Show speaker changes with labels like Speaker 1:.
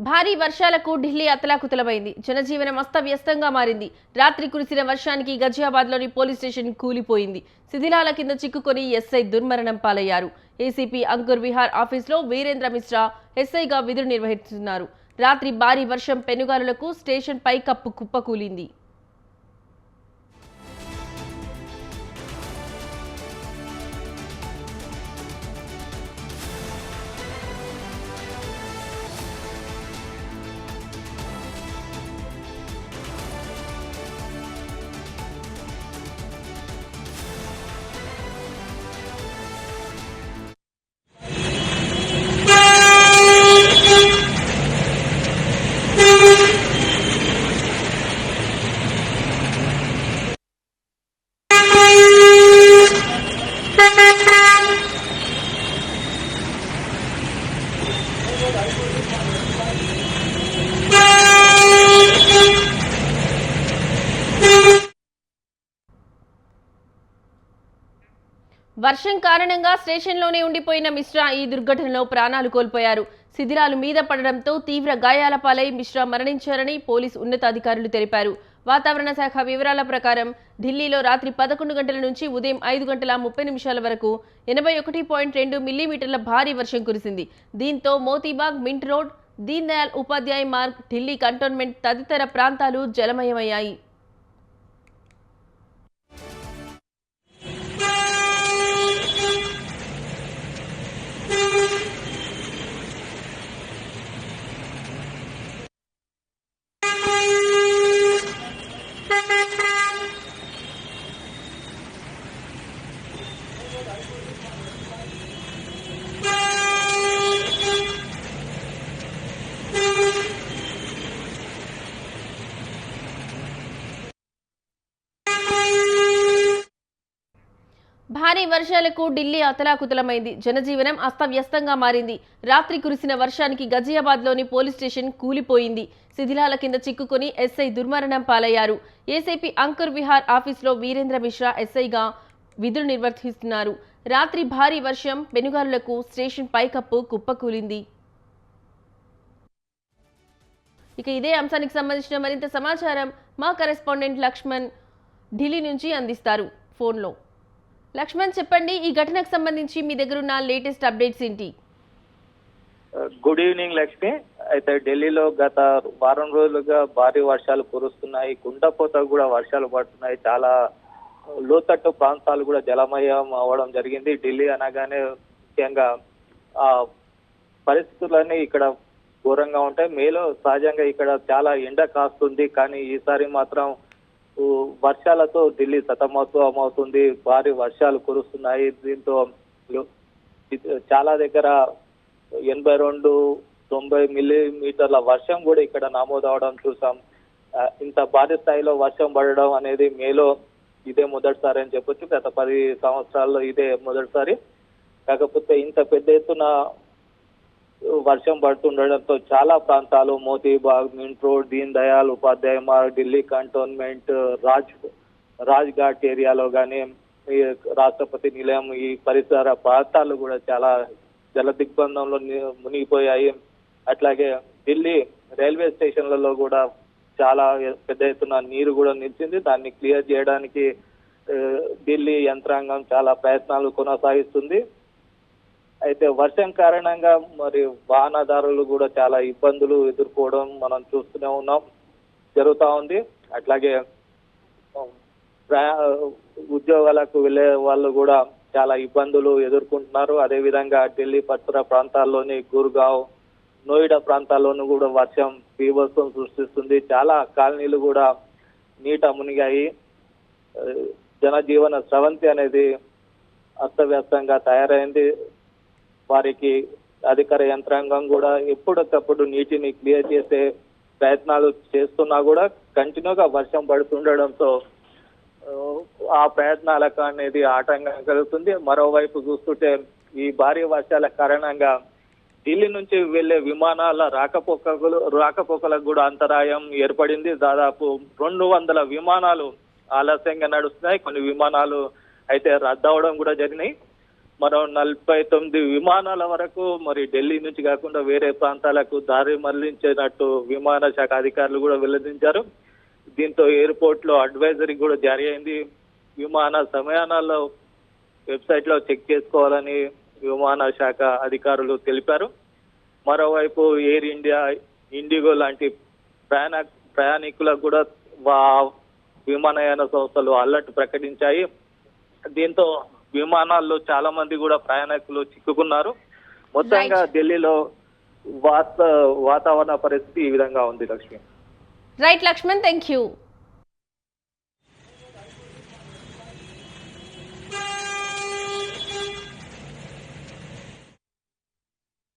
Speaker 1: భారీ వర్షాలకు ఢిల్లీ అతలాకుతలమైంది. జనజీవనం అస్తవ్యస్తంగా మారింది. రాత్రి కురిసిన వర్షానికి గజియాబాద్లోని పోలీస్ స్టేషన్ కూలిపోయింది. శిథిలాల కింద చిక్కుకొని ఎస్ఐ దుర్మరణం పాలయ్యారు. ఏసీపీ అంకుర్ విహార్ ఆఫీసులో వీరేంద్ర మిశ్రా ఎస్ఐగా విధులు నిర్వహిస్తున్నారు. రాత్రి భారీ వర్షం పెనుగాలులకు స్టేషన్ పైకప్పు కుప్పకూలింది. వర్షం కారణంగా స్టేషన్లోనే ఉండిపోయిన మిశ్రా ఈ దుర్ఘటనలో ప్రాణాలు కోల్పోయారు. శిథిలాలు మీద పడడంతో తీవ్ర గాయాల పాలై మిశ్రా మరణించారని పోలీసు ఉన్నతాధికారులు తెలిపారు. వాతావరణ శాఖ వివరాల ప్రకారం ఢిల్లీలో రాత్రి 11 గంటల నుంచి ఉదయం 5:30 వరకు 81.2 మిల్లీమీటర్ల భారీ వర్షం కురిసింది. దీంతో Moti Bagh, mint road, Deen Dayal Upadhyaya Marg, Delhi cantonment తదితర ప్రాంతాలు జలమయమయ్యాయి. భారీ వర్షాలకు ఢిల్లీ అతలాకుతలమైంది. జనజీవనం అస్తవ్యస్తంగా మారింది. రాత్రి కురిసిన వర్షానికి గజియాబాద్లోని పోలీస్ స్టేషన్ కూలిపోయింది. శిథిలాల కింద చిక్కుకొని ఎస్ఐ దుర్మరణం పాలయ్యారు. ఏసీపీ అంకుర్ విహార్ ఆఫీసులో వీరేంద్ర మిశ్రా ఎస్ఐగా విధులు నిర్వర్తిస్తున్నారు. రాత్రి భారీ వర్షం పెనుగాలులకు స్టేషన్ పైకప్పు కుప్పకూలింది. ఇక ఇదే అంశానికి సంబంధించిన మరింత సమాచారం మా కరెస్పాండెంట్ లక్ష్మణ్ ఢిల్లీ నుంచి అందిస్తారు ఫోన్లో. లక్ష్మణ్, చెప్పండి, ఈ ఘటనకు సంబంధించి మీ దగ్గర ఉన్న లేటెస్ట్ అప్డేట్స్ ఏంటి?
Speaker 2: Good evening Lakshmi. అయితే ఢిల్లీలో గత వారం రోజులుగా భారీ వర్షాలు కురుస్తున్నాయి. కుండపోత కూడా వర్షాలు పడుతున్నాయి. చాలా లోతట్టు ప్రాంతాలు కూడా జలమయం అవ్వడం జరిగింది. ఢిల్లీ అనగానే ముఖ్యంగా ఆ పరిస్థితులన్నీ ఇక్కడ ఘోరంగా ఉంటాయి. మేలో సహజంగా ఇక్కడ చాలా ఎండ కాస్తుంది, కానీ ఈసారి మాత్రం వర్షాలతో ఢిల్లీ సతమతం అవుతుంది. భారీ వర్షాలు కురుస్తున్నాయి. దీంతో చాలా దగ్గర 82-90 మిల్లీమీటర్ల వర్షం కూడా ఇక్కడ నమోదవడం చూసాం. ఇంత భారీ స్థాయిలో వర్షం పడడం అనేది మేలో ఇదే మొదటిసారి అని చెప్పొచ్చు. గత 10 సంవత్సరాల్లో ఇదే మొదటిసారి. కాకపోతే ఇంత పెద్ద ఎత్తున వర్షం పడుతుండడంతో చాలా ప్రాంతాలు Moti Bagh, mint road, Deen Dayal Upadhyaya Marg, Delhi cantonment, Raj ghat ఏరియాలో కానీ ఈ రాష్ట్రపతి నిలయం, ఈ పరిసర ప్రాంతాలు కూడా చాలా జల దిగ్బంధంలో మునిగిపోయాయి. అట్లాగే ఢిల్లీ రైల్వే స్టేషన్లలో కూడా చాలా పెద్ద ఎత్తున నీరు కూడా నిలిచింది. దాన్ని క్లియర్ చేయడానికి ఢిల్లీ యంత్రాంగం చాలా ప్రయత్నాలు కొనసాగిస్తుంది. అయితే వర్షం కారణంగా మరి వాహనదారులు కూడా చాలా ఇబ్బందులు ఎదుర్కోవడం మనం చూస్తూనే ఉన్నాం, జరుగుతూ ఉంది. అట్లాగే ఉద్యోగాలకు వెళ్ళే వాళ్ళు కూడా చాలా ఇబ్బందులు ఎదుర్కొంటున్నారు. అదేవిధంగా ఢిల్లీ పరిసర ప్రాంతాల్లోని గుర్గావ్, నోయిడా ప్రాంతాల్లోనూ కూడా వర్షం బీభత్సం సృష్టిస్తుంది. చాలా కాలనీలు కూడా నీట మునిగాయి. జనజీవన స్రవంతి అనేది అస్తవ్యస్తంగా తయారైంది. వారికి అధికార యంత్రాంగం కూడా ఎప్పటికప్పుడు నీటిని క్లియర్ చేసే ప్రయత్నాలు చేస్తున్నా కూడా కంటిన్యూగా వర్షం పడుతుండడంతో ఆ ప్రయత్నాలకు అనేది ఆటంకం కలుగుతుంది. మరోవైపు చూస్తుంటే ఈ భారీ వర్షాల కారణంగా ఢిల్లీ నుంచి వెళ్లే విమానాల రాకపోకలకు కూడా అంతరాయం ఏర్పడింది. దాదాపు 200 విమానాలు ఆలస్యంగా నడుస్తున్నాయి. కొన్ని విమానాలు అయితే రద్దవడం కూడా జరిగినాయి. మరో 49 విమానాల వరకు మరి ఢిల్లీ నుంచి కాకుండా వేరే ప్రాంతాలకు దారి మళ్లించినట్టు విమాన శాఖ అధికారులు కూడా వెల్లడించారు. దీంతో ఎయిర్పోర్ట్ లో అడ్వైజరీ కూడా జారీ అయింది. విమాన సమయాల్లో వెబ్సైట్ లో చెక్ చేసుకోవాలని విమాన శాఖ అధికారులు తెలిపారు. మరోవైపు ఎయిర్ ఇండియా, ఇండిగో లాంటి ప్రయాణికులకు కూడా విమానయాన సంస్థలు అలర్ట్ ప్రకటించాయి. దీంతో విమానాల్లో చాలా మంది కూడా ప్రయాణికులు చిక్కుకున్నారు. మొత్తంగా ఢిల్లీలో వాతావరణ పరిస్థితి ఈ విధంగా ఉంది. Lakshmi.
Speaker 1: Right Lakshman, thank you.